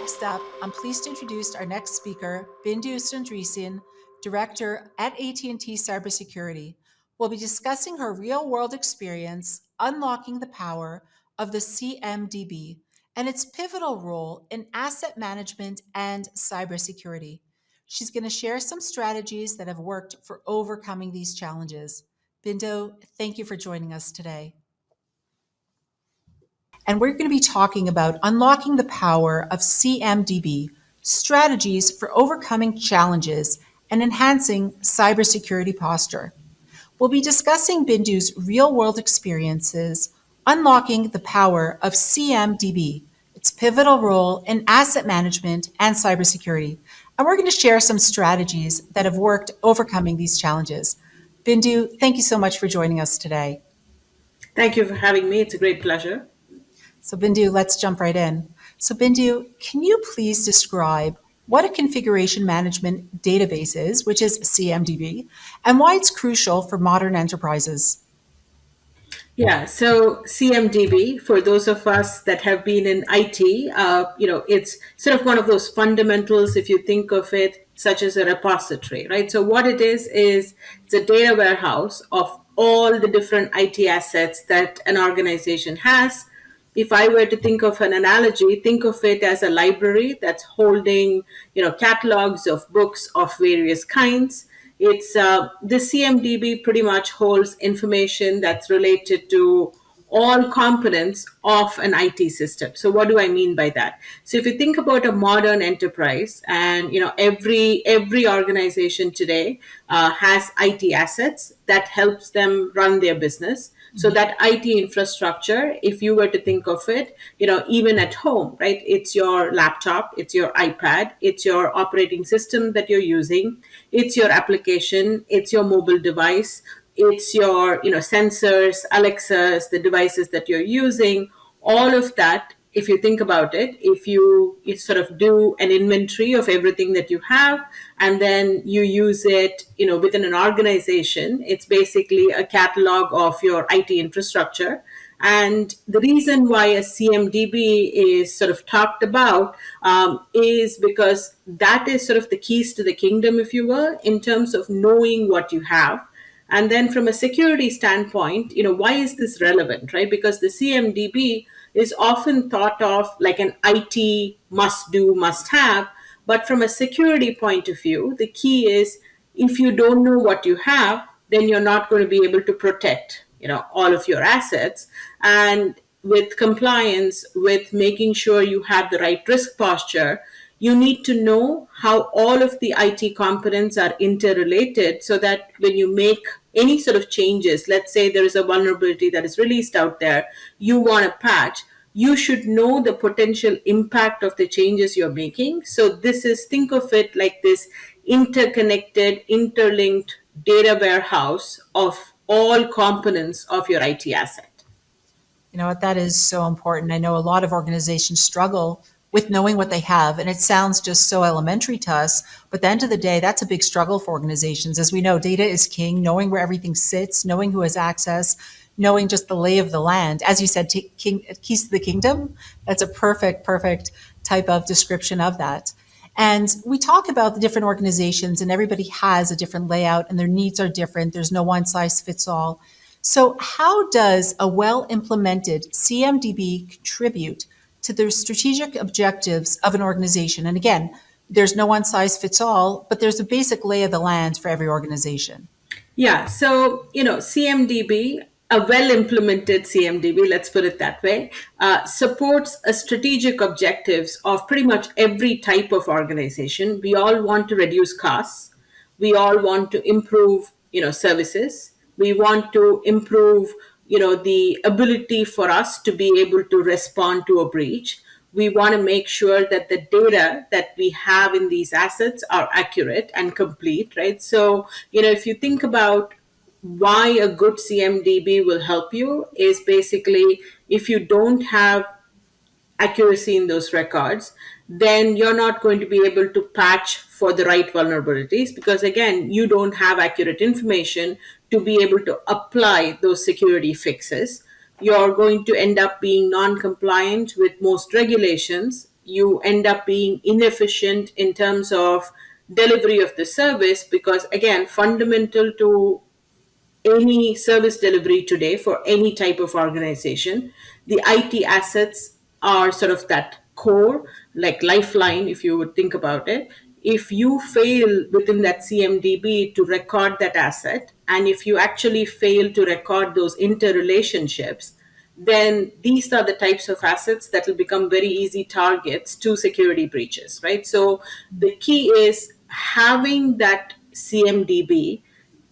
Next up, I'm pleased to introduce our next speaker, Bindu Sundaresan, Director at AT&T Cybersecurity. We'll be discussing her real-world experience unlocking the power of the CMDB and its pivotal role in asset management and cybersecurity. She's going to share some strategies that have worked for overcoming these challenges. Bindu, thank you for joining us today. And we're going to be talking about unlocking the power of CMDB, strategies for overcoming challenges and enhancing cybersecurity posture. We'll be discussing Bindu's real-world experiences, unlocking the power of CMDB, its pivotal role in asset management and cybersecurity. And we're going to share some strategies that have worked overcoming these challenges. Bindu, thank you so much for joining us today. Thank you for having me. It's a great pleasure. So Bindu, let's jump right in. So Bindu, can you please describe what a configuration management database is, which is CMDB, and why it's crucial for modern enterprises? Yeah, so CMDB, for those of us that have been in IT, it's sort of one of those fundamentals, if you think of it, such as a repository, right? So what it is it's a data warehouse of all the different IT assets that an organization has. If I were to think of an analogy, think of it as a library that's holding, catalogs of books of various kinds. It's the CMDB pretty much holds information that's related to all components of an IT system. So what do I mean by that? So if you think about a modern enterprise, and every organization today has IT assets that helps them run their business. So that IT infrastructure, if you were to think of it, even at home, right? It's your laptop, it's your iPad, it's your operating system that you're using, it's your application, it's your mobile device, it's your sensors, Alexas, the devices that you're using, all of that. If you think about it, if you sort of do an inventory of everything that you have, and then you use it, within an organization, it's basically a catalog of your IT infrastructure. And the reason why a CMDB is sort of talked about is because that is sort of the keys to the kingdom, if you will, in terms of knowing what you have. And then from a security standpoint, why is this relevant, right? Because the CMDB is often thought of like an IT must do, must have. But from a security point of view, the key is if you don't know what you have, then you're not going to be able to protect, all of your assets. And with compliance, with making sure you have the right risk posture, you need to know how all of the IT components are interrelated so that when you make any sort of changes, let's say there is a vulnerability that is released out there, you want to patch, you should know the potential impact of the changes you're making. So think of it like this interconnected, interlinked data warehouse of all components of your IT asset. You know what, that is so important. I know a lot of organizations struggle with knowing what they have, and it sounds just so elementary to us, but at the end of the day, that's a big struggle for organizations. As we know, data is king, knowing where everything sits, knowing who has access, knowing just the lay of the land. As you said, keys to the kingdom, that's a perfect type of description of that. And we talk about the different organizations, and everybody has a different layout, and their needs are different. There's no one size fits all. So how does a well-implemented CMDB contribute to the strategic objectives of an organization? And again, there's no one size fits all, but there's a basic lay of the land for every organization. Yeah, so, CMDB, a well implemented CMDB, let's put it that way, supports a strategic objectives of pretty much every type of organization. We all want to reduce costs. We all want to improve, services. We want to improve, the ability for us to be able to respond to a breach. We want to make sure that the data that we have in these assets are accurate and complete, right? So, if you think about why a good CMDB will help you is basically if you don't have accuracy in those records, then you're not going to be able to patch for the right vulnerabilities because, again, you don't have accurate information to be able to apply those security fixes. You're going to end up being non compliant with most regulations. you end up being inefficient in terms of delivery of the service, because again, fundamental to any service delivery today for any type of organization, the IT assets are sort of that core, like lifeline, if you would think about it. If you fail within that CMDB to record that asset, and if you actually fail to record those interrelationships, then these are the types of assets that will become very easy targets to security breaches, right? So the key is having that CMDB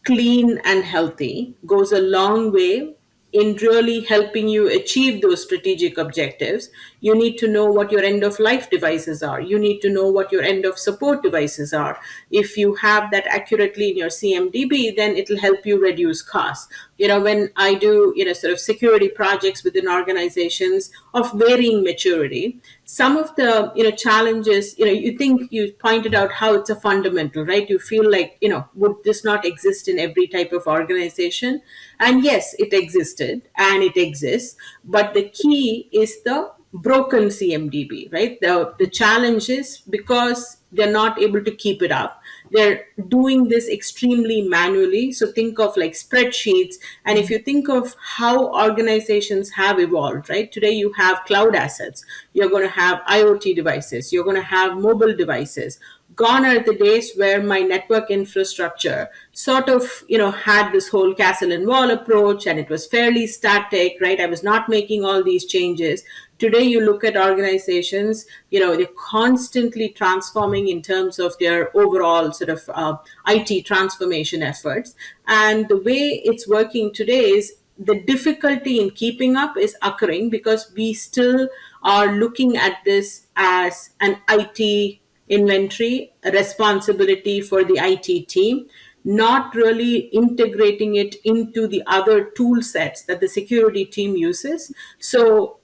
clean and healthy goes a long way in really helping you achieve those strategic objectives. You need to know what your end of life devices are. You need to know what your end of support devices are. If you have that accurately in your CMDB, then it'll help you reduce costs. When I do, sort of security projects within organizations of varying maturity, some of the challenges, you think, you pointed out how it's a fundamental, right? You feel like, would this not exist in every type of organization? And yes, it existed and it exists, but the key is the broken CMDB, right? The challenge is because they're not able to keep it up. They're doing this extremely manually. So think of like spreadsheets. And if you think of how organizations have evolved, right? Today you have cloud assets. You're going to have IoT devices. You're going to have mobile devices. Gone are the days where my network infrastructure sort of, had this whole castle and wall approach, and it was fairly static, right? I was not making all these changes. Today, you look at organizations, they're constantly transforming in terms of their overall sort of IT transformation efforts. And the way it's working today is the difficulty in keeping up is occurring because we still are looking at this as an IT inventory, a responsibility for the IT team, not really integrating it into the other tool sets that the security team uses. So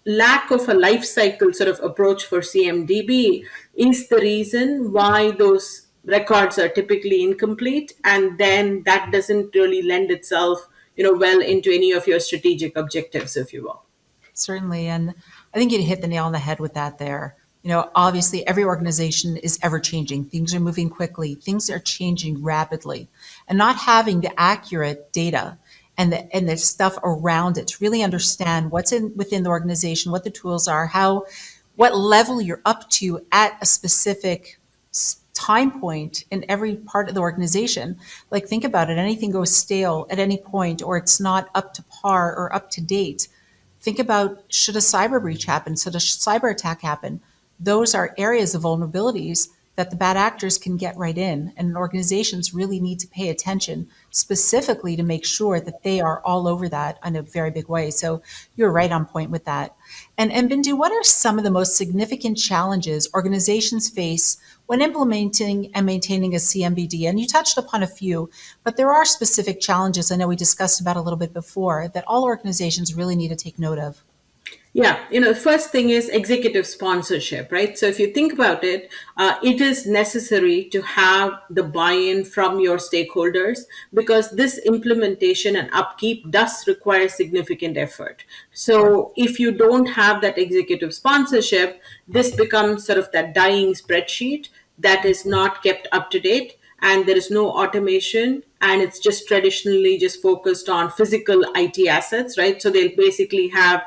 lack of a life cycle sort of approach for CMDB is the reason why those records are typically incomplete, and then that doesn't really lend itself, well into any of your strategic objectives, if you will. Certainly. And I think you hit the nail on the head with that there. Obviously, every organization is ever changing. Things are moving quickly. Things are changing rapidly. And not having the accurate data and the stuff around it to really understand what's within the organization, what the tools are, what level you're up to at a specific time point in every part of the organization. Like, think about it. Anything goes stale at any point, or it's not up to par or up to date. Think about, should a cyber breach happen? Should a cyber attack happen? Those are areas of vulnerabilities that the bad actors can get right in. And organizations really need to pay attention specifically to make sure that they are all over that in a very big way. So you're right on point with that. And Bindu, what are some of the most significant challenges organizations face when implementing and maintaining a CMBD? And you touched upon a few, but there are specific challenges I know we discussed about a little bit before that all organizations really need to take note of. Yeah, the first thing is executive sponsorship, right? So if you think about it, it is necessary to have the buy-in from your stakeholders, because this implementation and upkeep does require significant effort. So if you don't have that executive sponsorship, this becomes sort of that dying spreadsheet that is not kept up to date, and there is no automation, and it's just traditionally just focused on physical IT assets, right? So they'll basically have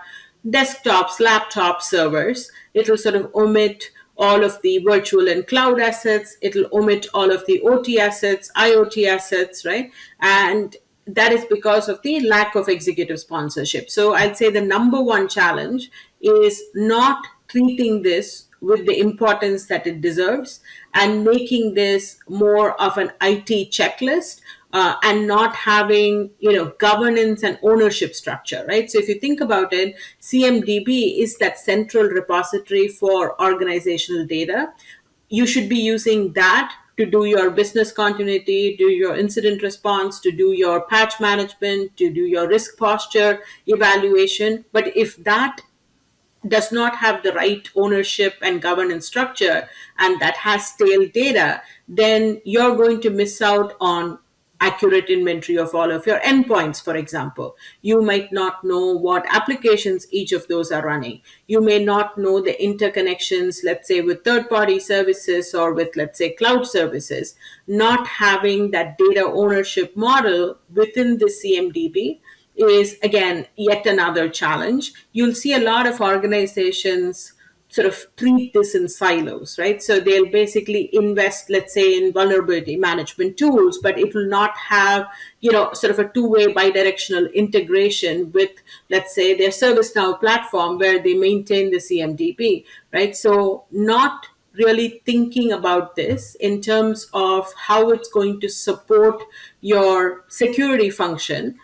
desktops, laptops, servers. It'll sort of omit all of the virtual and cloud assets. It'll omit all of the OT assets, IoT assets, right? And that is because of the lack of executive sponsorship. So I'd say the number one challenge is not treating this with the importance that it deserves and making this more of an IT checklist, and not having governance and ownership structure, right? So if you think about it, CMDB is that central repository for organizational data. You should be using that to do your business continuity, do your incident response, to do your patch management, to do your risk posture evaluation. But if that does not have the right ownership and governance structure, and that has stale data, then you're going to miss out on accurate inventory of all of your endpoints, for example. You might not know what applications each of those are running. You may not know the interconnections, let's say, with third party services or with, let's say, cloud services. Not having that data ownership model within the CMDB is, again, yet another challenge. You'll see a lot of organizations sort of treat this in silos, right? So they'll basically invest, let's say, in vulnerability management tools, but it will not have, sort of a two-way bidirectional integration with, let's say, their ServiceNow platform where they maintain the CMDB, right? So not really thinking about this in terms of how it's going to support your security function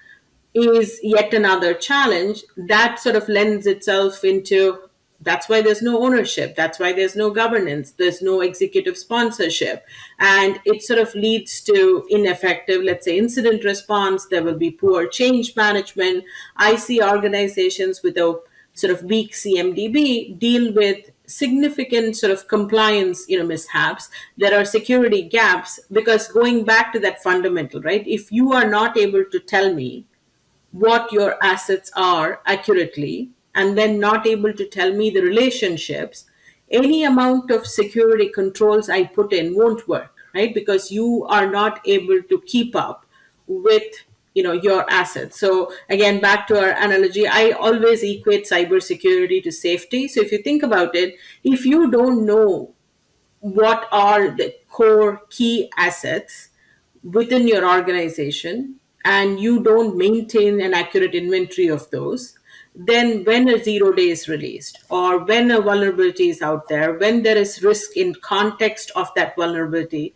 is yet another challenge that sort of lends itself into, that's why there's no ownership, that's why there's no governance, there's no executive sponsorship, and it sort of leads to ineffective, let's say, incident response. There will be poor change management. I see organizations with a sort of weak CMDB deal with significant sort of compliance mishaps. There are security gaps because, going back to that fundamental, right, if you are not able to tell me what your assets are accurately and then not able to tell me the relationships, any amount of security controls I put in won't work, right? Because you are not able to keep up with your assets. So again, back to our analogy, I always equate cybersecurity to safety. So if you think about it, if you don't know what are the core key assets within your organization and you don't maintain an accurate inventory of those, then when a 0 day is released or when a vulnerability is out there, when there is risk in context of that vulnerability,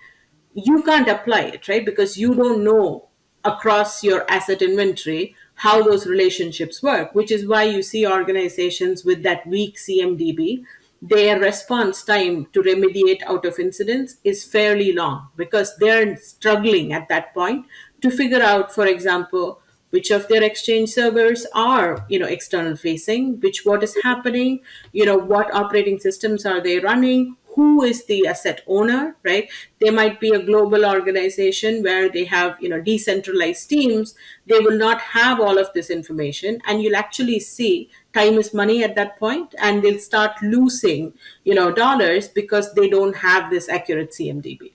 you can't apply it, right? Because you don't know across your asset inventory how those relationships work, which is why you see organizations with that weak CMDB, their response time to remediate out of incidents is fairly long because they're struggling at that point to figure out, for example, which of their exchange servers are external facing, which what is happening, what operating systems are they running, who is the asset owner, right? They might be a global organization where they have decentralized teams. They will not have all of this information, and you'll actually see time is money at that point, and they'll start losing dollars because they don't have this accurate CMDB.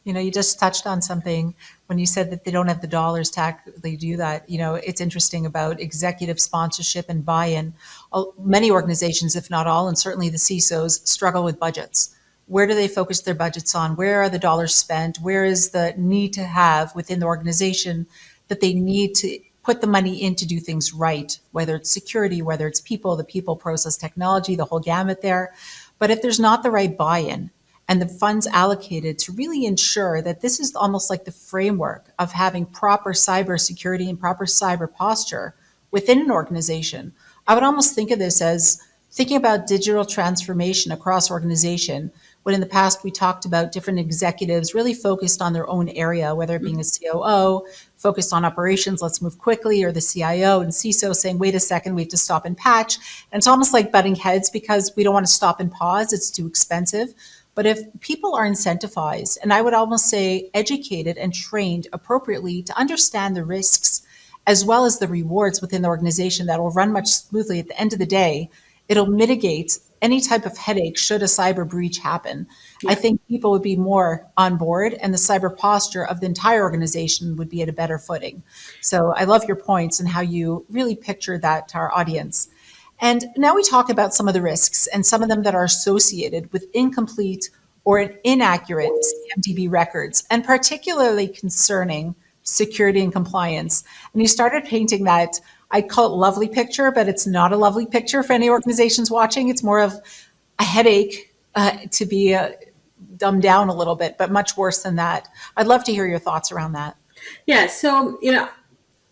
You just touched on something when you said that they don't have the dollars to actually do that. It's interesting about executive sponsorship and buy-in. Many organizations, if not all, and certainly the CISOs, struggle with budgets. Where do they focus their budgets on? Where are the dollars spent? Where is the need to have within the organization that they need to put the money in to do things right, whether it's security, whether it's people, the people, process, technology, the whole gamut there. But if there's not the right buy-in, and the funds allocated to really ensure that this is almost like the framework of having proper cyber security and proper cyber posture within an organization. I would almost think of this as thinking about digital transformation across organization, when in the past we talked about different executives really focused on their own area, whether it being a COO, focused on operations, let's move quickly, or the CIO and CISO saying, wait a second, we have to stop and patch. And it's almost like butting heads because we don't want to stop and pause, it's too expensive. But if people are incentivized, and I would almost say educated and trained appropriately to understand the risks as well as the rewards within the organization that will run much smoothly at the end of the day, it'll mitigate any type of headache should a cyber breach happen. I think people would be more on board and the cyber posture of the entire organization would be at a better footing. So I love your points and how you really picture that to our audience. And now we talk about some of the risks and some of them that are associated with incomplete or inaccurate CMDB records, and particularly concerning security and compliance. And you started painting that, I call it lovely picture, but it's not a lovely picture for any organizations watching. It's more of a headache to be dumbed down a little bit, but much worse than that. I'd love to hear your thoughts around that. Yeah, so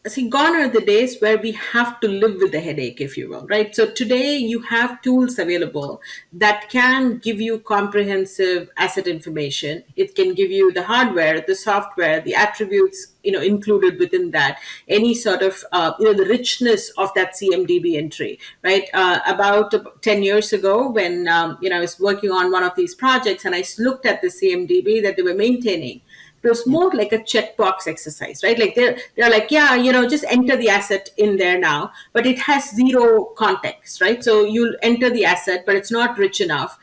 see, gone are the days where we have to live with the headache, if you will, right? So today you have tools available that can give you comprehensive asset information. It can give you the hardware, the software, the attributes, included within that, any sort of, the richness of that CMDB entry, right? About 10 years ago when, I was working on one of these projects and I looked at the CMDB that they were maintaining, It was more like a checkbox exercise, right? Like they're like, yeah, just enter the asset in there now, but it has zero context, right? So you'll enter the asset, but it's not rich enough.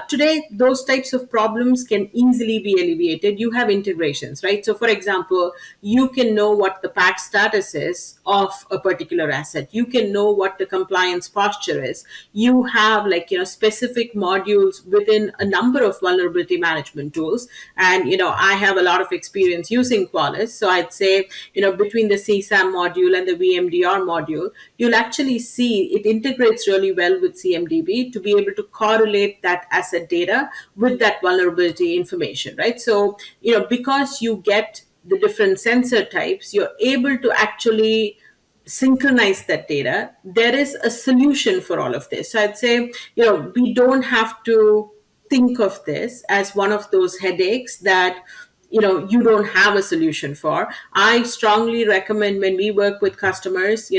Today, those types of problems can easily be alleviated. You have integrations, right? So for example, you can know what the patch status is of a particular asset. You can know what the compliance posture is. You have specific modules within a number of vulnerability management tools. And I have a lot of experience using Qualys. So I'd say, between the CSAM module and the VMDR module, you'll actually see it integrates really well with CMDB to be able to correlate that asset data with that vulnerability information, right? So, because you get the different sensor types, you're able to actually synchronize that data. There is a solution for all of this. So I'd say, we don't have to think of this as one of those headaches that you don't have a solution for. I strongly recommend, when we work with customers,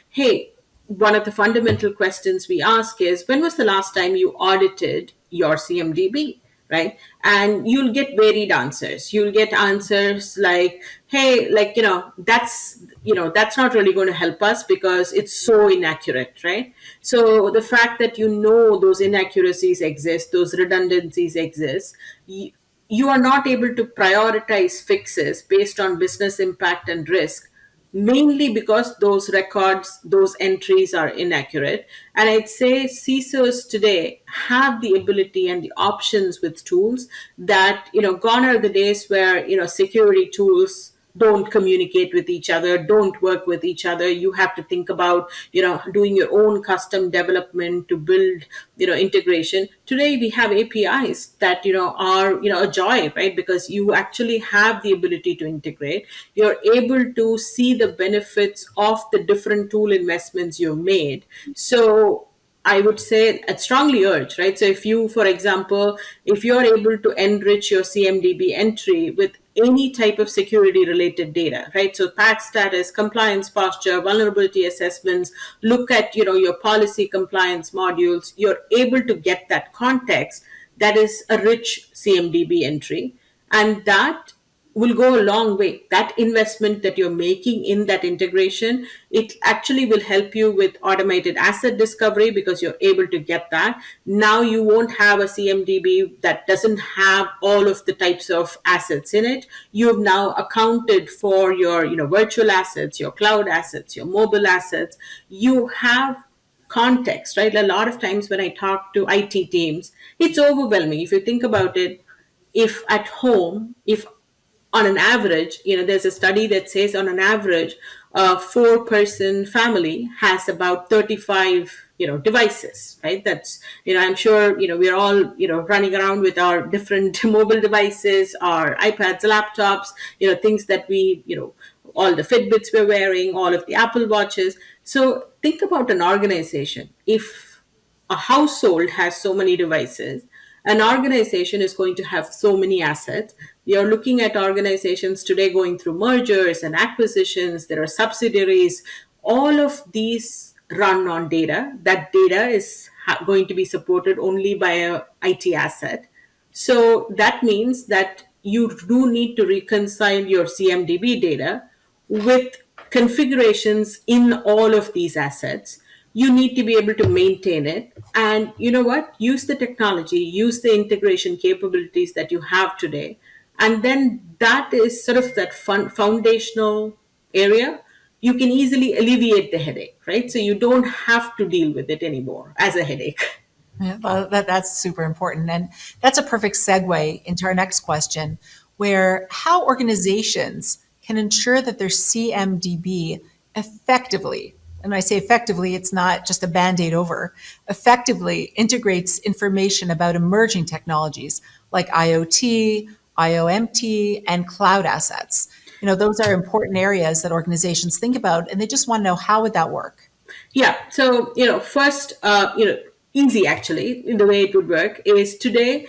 hey, one of the fundamental questions we ask is, when was the last time you audited your CMDB? Right? And you'll get varied answers. You'll get answers like, hey, that's not really going to help us because it's so inaccurate, right? So the fact that those inaccuracies exist, those redundancies exist, you are not able to prioritize fixes based on business impact and risk, mainly because those records, those entries are inaccurate. And I'd say CISOs today have the ability and the options with tools that, gone are the days where, security tools don't communicate with each other, don't work with each other. You have to think about, doing your own custom development to build, integration. Today we have APIs that, are, a joy, right? Because you actually have the ability to integrate. You're able to see the benefits of the different tool investments you've made. So I would say, I strongly urge, right? So if you, for example, if you're able to enrich your CMDB entry with any type of security related data, right? So patch status, compliance posture, vulnerability assessments, look at, your policy compliance modules, you're able to get that context. That is a rich CMDB entry. And that will go a long way. That investment that you're making in that integration, it actually will help you with automated asset discovery because you're able to get that. Now you won't have a CMDB that doesn't have all of the types of assets in it. You've now accounted for your, virtual assets, your cloud assets, your mobile assets. You have context, right? A lot of times when I talk to IT teams, it's overwhelming. If you think about it, if at home, if on an average, there's a study that says on an average, a 4-person family has about 35, devices, right? That's, I'm sure, we're all, running around with our different mobile devices, our iPads, laptops, things that we, all the Fitbits we're wearing, all of the Apple Watches. So think about an organization. If a household has so many devices, an organization is going to have so many assets. You're looking at organizations today going through mergers and acquisitions. There are subsidiaries. All of these run on data. That data is going to be supported only by a IT asset. So that means that you do need to reconcile your CMDB data with configurations in all of these assets. You need to be able to maintain it. And you know what? Use the technology, use the integration capabilities that you have today. And then that is sort of that foundational area. You can easily alleviate the headache, right? So you don't have to deal with it anymore as a headache. Yeah, well, that's super important. And that's a perfect segue into our next question, where how organizations can ensure that their CMDB effectively, and when I say effectively, it's not just a band-aid over, effectively integrates information about emerging technologies like IoT, IOMT, and cloud assets. Those are important areas that organizations think about, and they just want to know, how would that work? Yeah. So, first, easy actually, in the way it would work is today,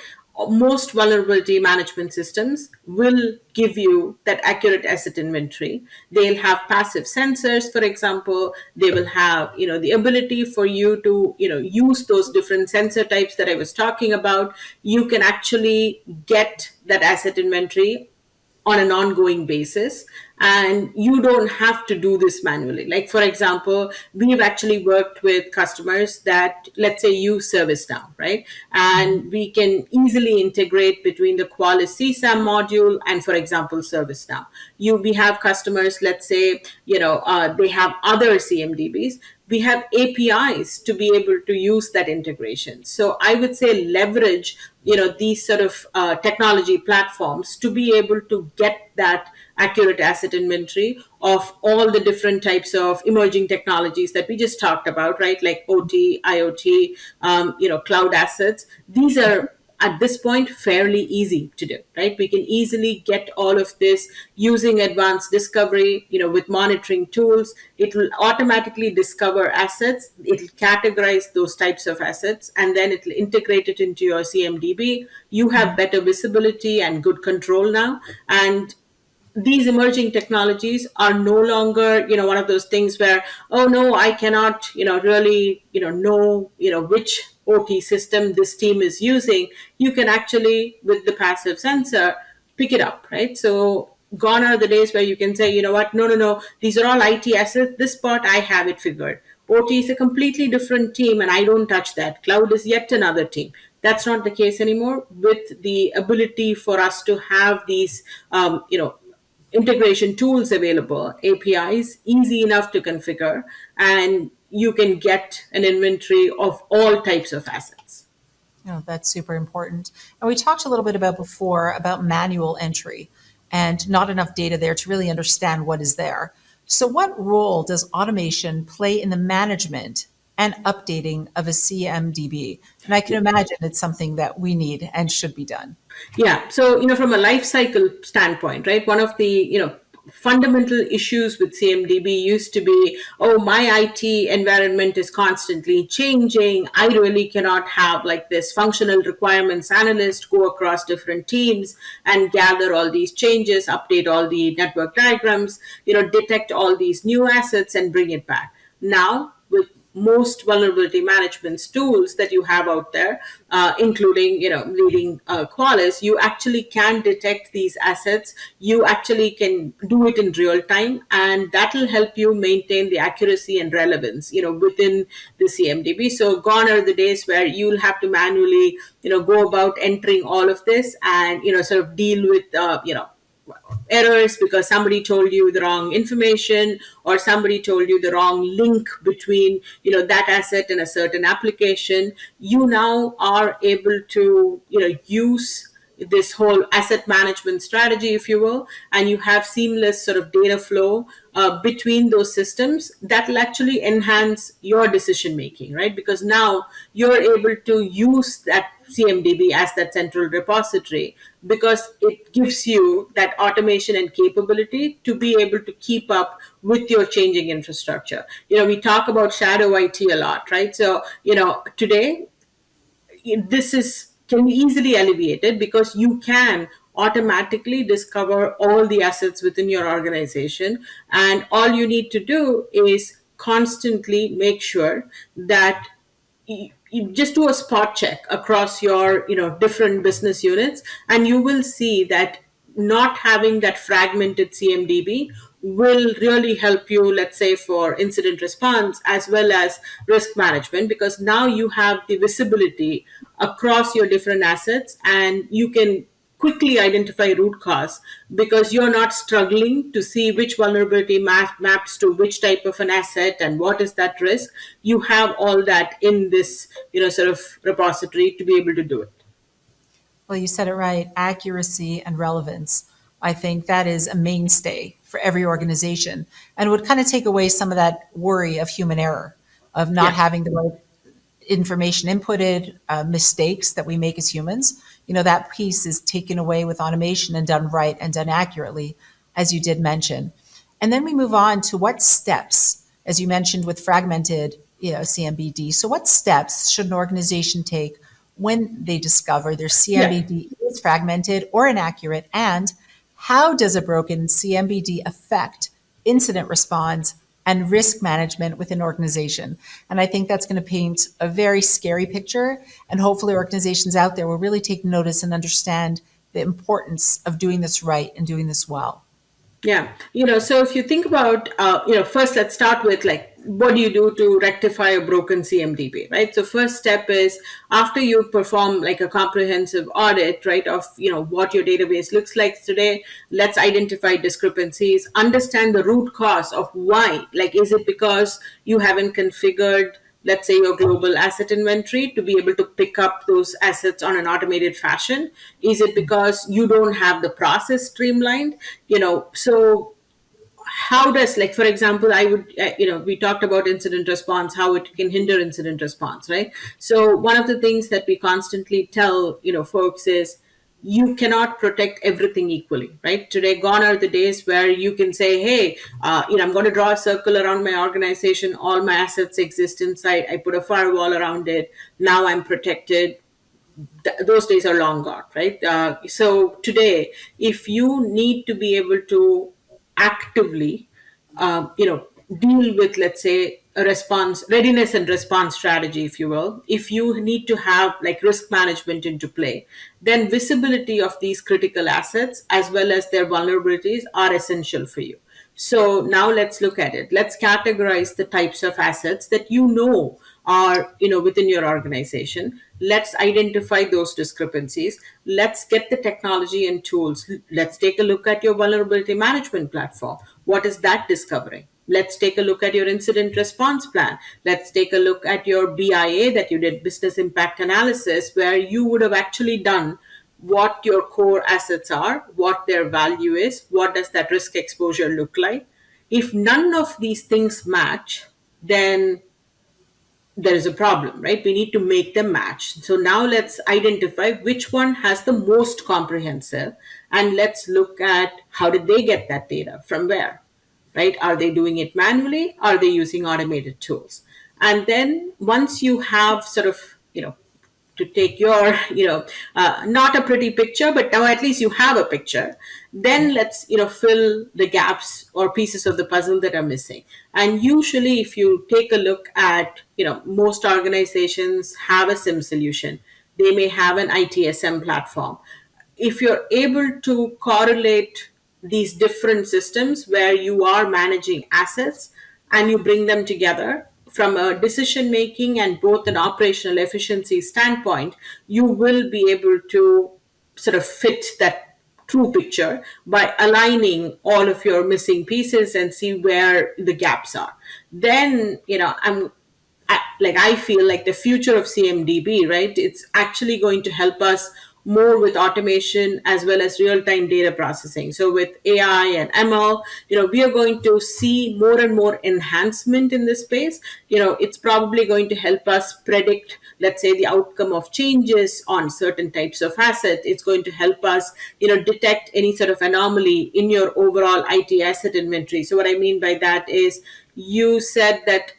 most vulnerability management systems will give you that accurate asset inventory. They'll have passive sensors, for example. They will have, the ability for you to, use those different sensor types that I was talking about. You can actually get that asset inventory on an ongoing basis, and you don't have to do this manually. Like, for example, we've actually worked with customers that, let's say, use ServiceNow, right? And we can easily integrate between the Qualys CSAM module and, for example, ServiceNow. We have customers, let's say, they have other CMDBs. We have APIs to be able to use that integration. So I would say leverage, these sort of technology platforms to be able to get that accurate asset inventory of all the different types of emerging technologies that we just talked about, right? Like OT, IoT, cloud assets. These are at this point fairly easy to do, right? We can easily get all of this using advanced discovery, with monitoring tools. It will automatically discover assets, it'll categorize those types of assets, and then it'll integrate it into your CMDB. You have better visibility and good control now. And these emerging technologies are no longer, one of those things where, oh no, I cannot, really, know which OT system this team is using. You can actually, with the passive sensor, pick it up, right? So gone are the days where you can say, you know what, no, these are all IT assets. This part, I have it figured. OT is a completely different team and I don't touch that. Cloud is yet another team. That's not the case anymore, with the ability for us to have these, integration tools available, APIs, easy enough to configure, and you can get an inventory of all types of assets. Oh, that's super important. And we talked a little bit about before about manual entry and not enough data there to really understand what is there. So what role does automation play in the management and updating of a CMDB? And I can imagine it's something that we need and should be done. Yeah. So, from a life cycle standpoint, right, one of the, fundamental issues with CMDB used to be, oh, my IT environment is constantly changing. I really cannot have like this functional requirements analyst go across different teams and gather all these changes, update all the network diagrams, detect all these new assets and bring it back. Now, with most vulnerability management tools that you have out there, including leading Qualys, you actually can detect these assets. You actually can do it in real time, and that will help you maintain the accuracy and relevance within the CMDB. So gone are the days where you'll have to manually go about entering all of this and sort of deal with errors because somebody told you the wrong information or somebody told you the wrong link between that asset and a certain application. You now are able to use this whole asset management strategy, if you will, and you have seamless sort of data flow between those systems that will actually enhance your decision making, right? Because now you're able to use that CMDB as that central repository because it gives you that automation and capability to be able to keep up with your changing infrastructure. We talk about shadow IT a lot, right? So, today this is can be easily alleviated because you can automatically discover all the assets within your organization, and all you need to do is constantly make sure that you just do a spot check across your different business units, and you will see that not having that fragmented CMDB will really help you, let's say, for incident response as well as risk management, because now you have the visibility across your different assets and you can quickly identify root cause because you're not struggling to see which vulnerability maps to which type of an asset and what is that risk. You have all that in this sort of repository to be able to do it. Well, you said it right, accuracy and relevance. I think that is a mainstay for every organization and would kind of take away some of that worry of human error, of not Yeah. having the right information inputted, mistakes that we make as humans. That piece is taken away with automation and done right and done accurately, as you did mention. And then we move on to what steps, as you mentioned with fragmented, CMBD. So what steps should an organization take when they discover their Yeah. CMBD is fragmented or inaccurate? And how does a broken CMBD affect incident response and risk management within an organization? And I think that's going to paint a very scary picture. And hopefully organizations out there will really take notice and understand the importance of doing this right and doing this well. Yeah, so if you think about, first let's start with like, what do you do to rectify a broken CMDB, right? So first step is after you perform like a comprehensive audit, right, of, what your database looks like today, let's identify discrepancies, understand the root cause of why. Like, is it because you haven't configured, let's say, your global asset inventory to be able to pick up those assets on an automated fashion? Is it because you don't have the process streamlined? So how does, like, for example, I would, we talked about incident response, how it can hinder incident response, right? So one of the things that we constantly tell, folks is, you cannot protect everything equally, right? Today, gone are the days where you can say, hey, I'm going to draw a circle around my organization. All my assets exist inside. I put a firewall around it. Now I'm protected. Those days are long gone, right? So today, if you need to be able to actively, deal with, let's say, a response readiness and response strategy, if you will, if you need to have like risk management into play, then visibility of these critical assets as well as their vulnerabilities are essential for you. So now let's look at it. Let's categorize the types of assets that are, within your organization. Let's identify those discrepancies. Let's get the technology and tools. Let's take a look at your vulnerability management platform. What is that discovering? Let's take a look at your incident response plan. Let's take a look at your BIA that you did, business impact analysis, where you would have actually done what your core assets are, what their value is, what does that risk exposure look like. If none of these things match, then there is a problem, right? We need to make them match. So now let's identify which one has the most comprehensive, and let's look at how did they get that data, from where, right? Are they doing it manually? Are they using automated tools? And then once you have sort of, to take your, not a pretty picture, but now at least you have a picture, then let's, fill the gaps or pieces of the puzzle that are missing. And usually if you take a look at, most organizations have a SIM solution. They may have an ITSM platform. If you're able to correlate these different systems where you are managing assets and you bring them together from a decision making and both an operational efficiency standpoint, you will be able to sort of fit that true picture by aligning all of your missing pieces and see where the gaps are. Then, I feel like the future of CMDB, right? It's actually going to help us more with automation as well as real-time data processing. So with AI and ML, we are going to see more and more enhancement in this space. It's probably going to help us predict, let's say, the outcome of changes on certain types of asset. It's going to help us, detect any sort of anomaly in your overall IT asset inventory. So what I mean by that is, you said that,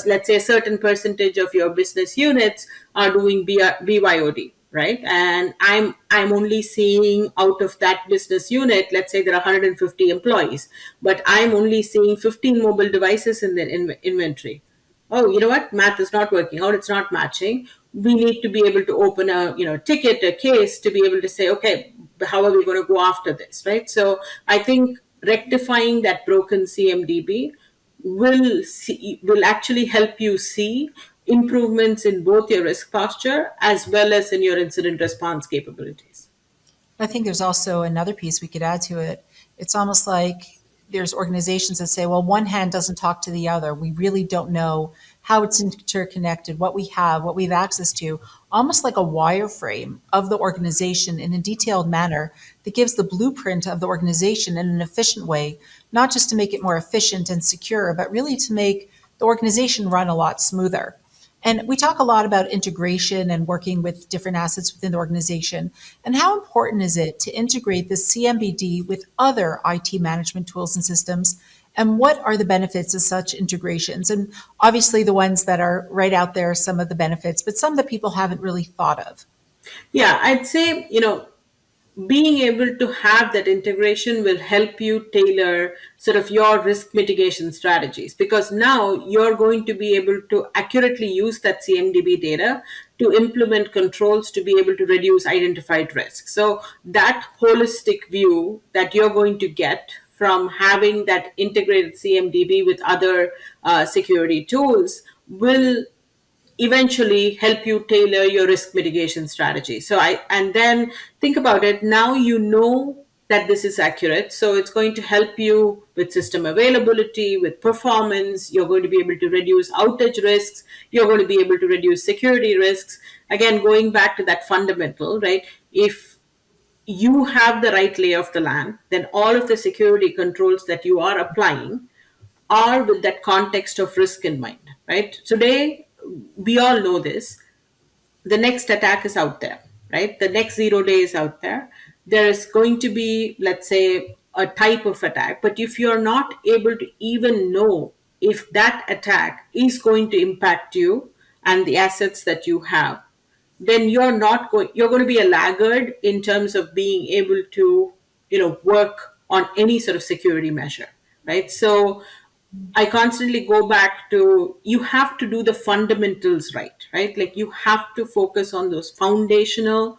let's say, a certain percentage of your business units are doing BYOD, right? And I'm only seeing out of that business unit, let's say there are 150 employees, but I'm only seeing 15 mobile devices in the inventory. Oh, you know what? Math is not working out. It's not matching. We need to be able to open a, ticket, a case, to be able to say, okay, how are we going to go after this, right? So I think rectifying that broken CMDB will actually help you see improvements in both your risk posture as well as in your incident response capabilities. I think there's also another piece we could add to it. It's almost like there's organizations that say, well, one hand doesn't talk to the other. We really don't know how it's interconnected, what we have, what we have access to, almost like a wireframe of the organization in a detailed manner that gives the blueprint of the organization in an efficient way, not just to make it more efficient and secure, but really to make the organization run a lot smoother. And we talk a lot about integration and working with different assets within the organization. And how important is it to integrate the CMBD with other IT management tools and systems? And what are the benefits of such integrations? And obviously, the ones that are right out there, some of the benefits, but some that people haven't really thought of. Yeah, I'd say, being able to have that integration will help you tailor sort of your risk mitigation strategies, because now you're going to be able to accurately use that CMDB data to implement controls to be able to reduce identified risks. So that holistic view that you're going to get from having that integrated CMDB with other security tools will eventually help you tailor your risk mitigation strategy. And then think about it. Now you know that this is accurate. So it's going to help you with system availability, with performance. You're going to be able to reduce outage risks. You're going to be able to reduce security risks. Again, going back to that fundamental, right? If you have the right lay of the land, then all of the security controls that you are applying are with that context of risk in mind, right? Today, we all know this. The next attack is out there, right? The next 0 day is out there. There is going to be, let's say, a type of attack. But if you're not able to even know if that attack is going to impact you and the assets that you have, then you're going to be a laggard in terms of being able to, work on any sort of security measure, right? So I constantly go back to, you have to do the fundamentals right, right? Like you have to focus on those foundational,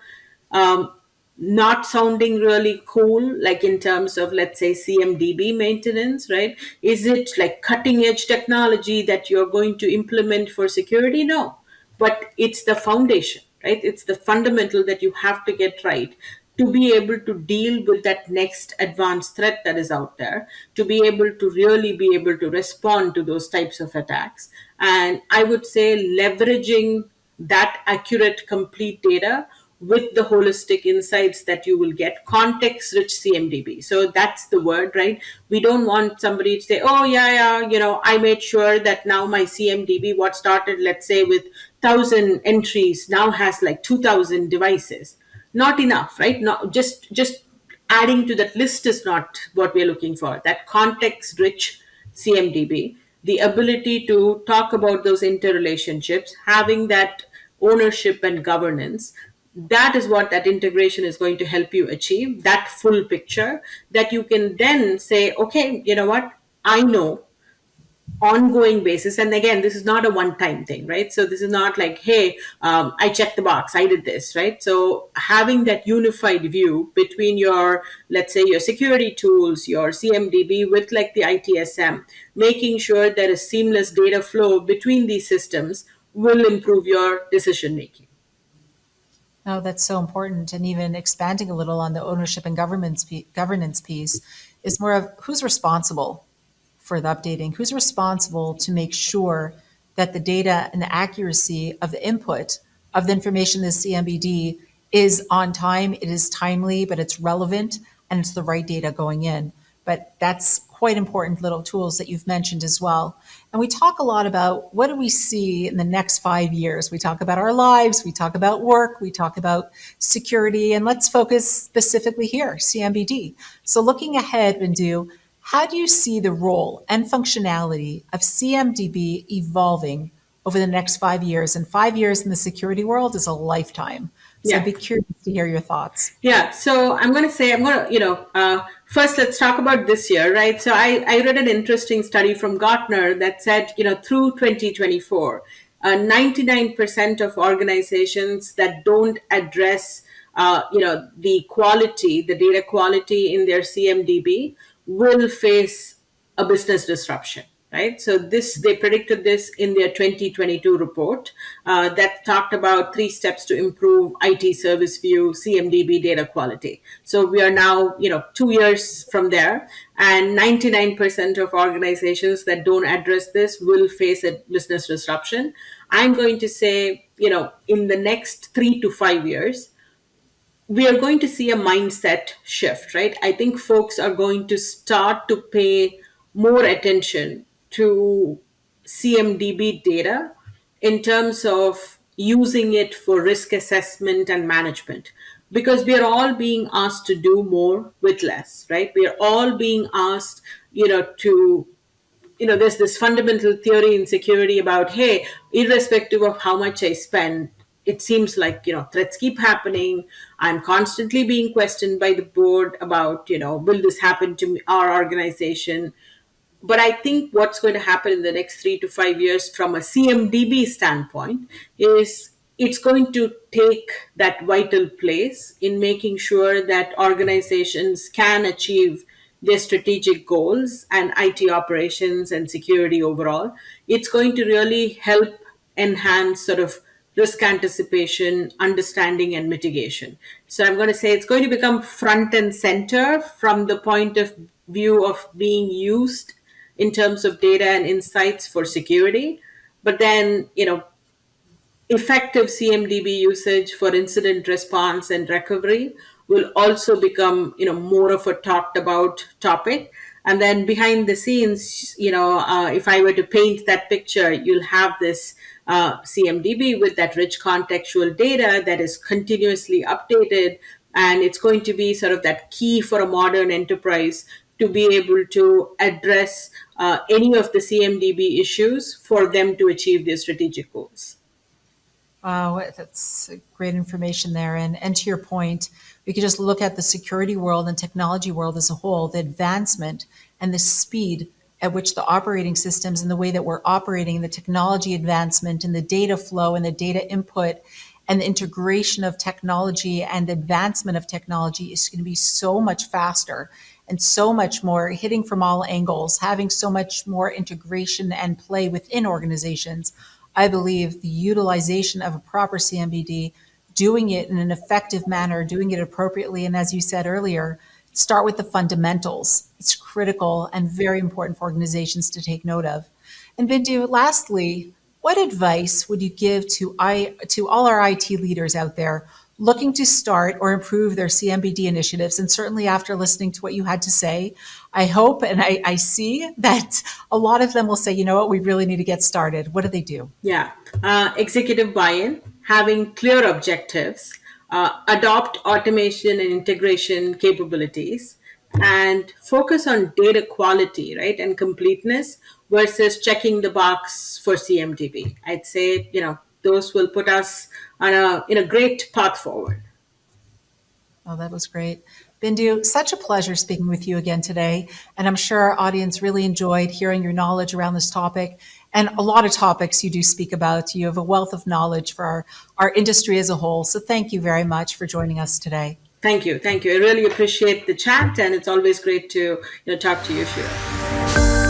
um, not sounding really cool, like in terms of, let's say, CMDB maintenance, right? Is it like cutting edge technology that you're going to implement for security? No, but it's the foundation, right? It's the fundamental that you have to get right to be able to deal with that next advanced threat that is out there, to be able to really be able to respond to those types of attacks. And I would say leveraging that accurate, complete data with the holistic insights that you will get, context rich CMDB. So that's the word, right? We don't want somebody to say, oh, yeah, I made sure that now my CMDB, what started, let's say, with 1,000 entries, now has like 2,000 devices. Not enough, right? Not just adding to that list is not what we're looking for. That context rich CMDB, the ability to talk about those interrelationships, having that ownership and governance, that is what that integration is going to help you achieve, that full picture that you can then say, okay, you know what, I know ongoing basis. And again, this is not a one time thing, right? So this is not like, hey, I checked the box, I did this, right? So having that unified view between your, let's say, your security tools, your CMDB with like the ITSM, making sure there is seamless data flow between these systems will improve your decision making. Oh, that's so important. And even expanding a little on the ownership and governance piece is more of who's responsible for the updating, who's responsible to make sure that the data and the accuracy of the input of the information in the CMBD is on time, it is timely, but it's relevant and it's the right data going in. But that's quite important little tools that you've mentioned as well. And we talk a lot about what do we see in the next 5 years. We talk about our lives, we talk about work, we talk about security, and let's focus specifically here, CMBD. So looking ahead, Bindu, how do you see the role and functionality of CMDB evolving over the next 5 years? And 5 years in the security world is a lifetime. So I'd Yeah. be curious to hear your thoughts. Yeah, so first let's talk about this year, right? So I read an interesting study from Gartner that said, through 2024, 99% of organizations that don't address, the quality, the data quality in their CMDB will face a business disruption, right? So they predicted this in their 2022 report that talked about 3 steps to improve IT service view CMDB data quality. So we are now, 2 years from there, and 99% of organizations that don't address this will face a business disruption. I'm going to say, in the next 3 to 5 years, we are going to see a mindset shift, right? I think folks are going to start to pay more attention to CMDB data in terms of using it for risk assessment and management, because we are all being asked to do more with less, right? We are all being asked, to there's this fundamental theory in security about, hey, irrespective of how much I spend, it seems like, threats keep happening. I'm constantly being questioned by the board about, will this happen to our organization? But I think what's going to happen in the next 3 to 5 years from a CMDB standpoint is it's going to take that vital place in making sure that organizations can achieve their strategic goals and IT operations and security overall. It's going to really help enhance sort of risk anticipation, understanding, and mitigation. So I'm going to say it's going to become front and center from the point of view of being used in terms of data and insights for security. But then, effective CMDB usage for incident response and recovery will also become, more of a talked about topic. And then behind the scenes, if I were to paint that picture, you'll have this CMDB with that rich contextual data that is continuously updated. And it's going to be sort of that key for a modern enterprise to be able to address any of the CMDB issues for them to achieve their strategic goals. Wow, that's great information there. And to your point, we could just look at the security world and technology world as a whole, the advancement and the speed at which the operating systems and the way that we're operating, the technology advancement and the data flow and the data input and the integration of technology and the advancement of technology is going to be so much faster and so much more hitting from all angles, having so much more integration and play within organizations. I believe the utilization of a proper CMBD, doing it in an effective manner, doing it appropriately, and as you said earlier, start with the fundamentals. It's critical and very important for organizations to take note of. And Bindu, lastly, what advice would you give to all our IT leaders out there looking to start or improve their CMBD initiatives? And certainly after listening to what you had to say, I hope and I see that a lot of them will say, you know what, we really need to get started. What do they do? Yeah. Executive buy in, having clear objectives, adopt automation and integration capabilities, and focus on data quality, right, and completeness versus checking the box for CMDB. I'd say, those will put us on a great path forward. Oh, that was great. Bindu, such a pleasure speaking with you again today. And I'm sure our audience really enjoyed hearing your knowledge around this topic and a lot of topics you do speak about. You have a wealth of knowledge for our industry as a whole. So thank you very much for joining us today. Thank you. Thank you. I really appreciate the chat, and it's always great to talk to you, Shira.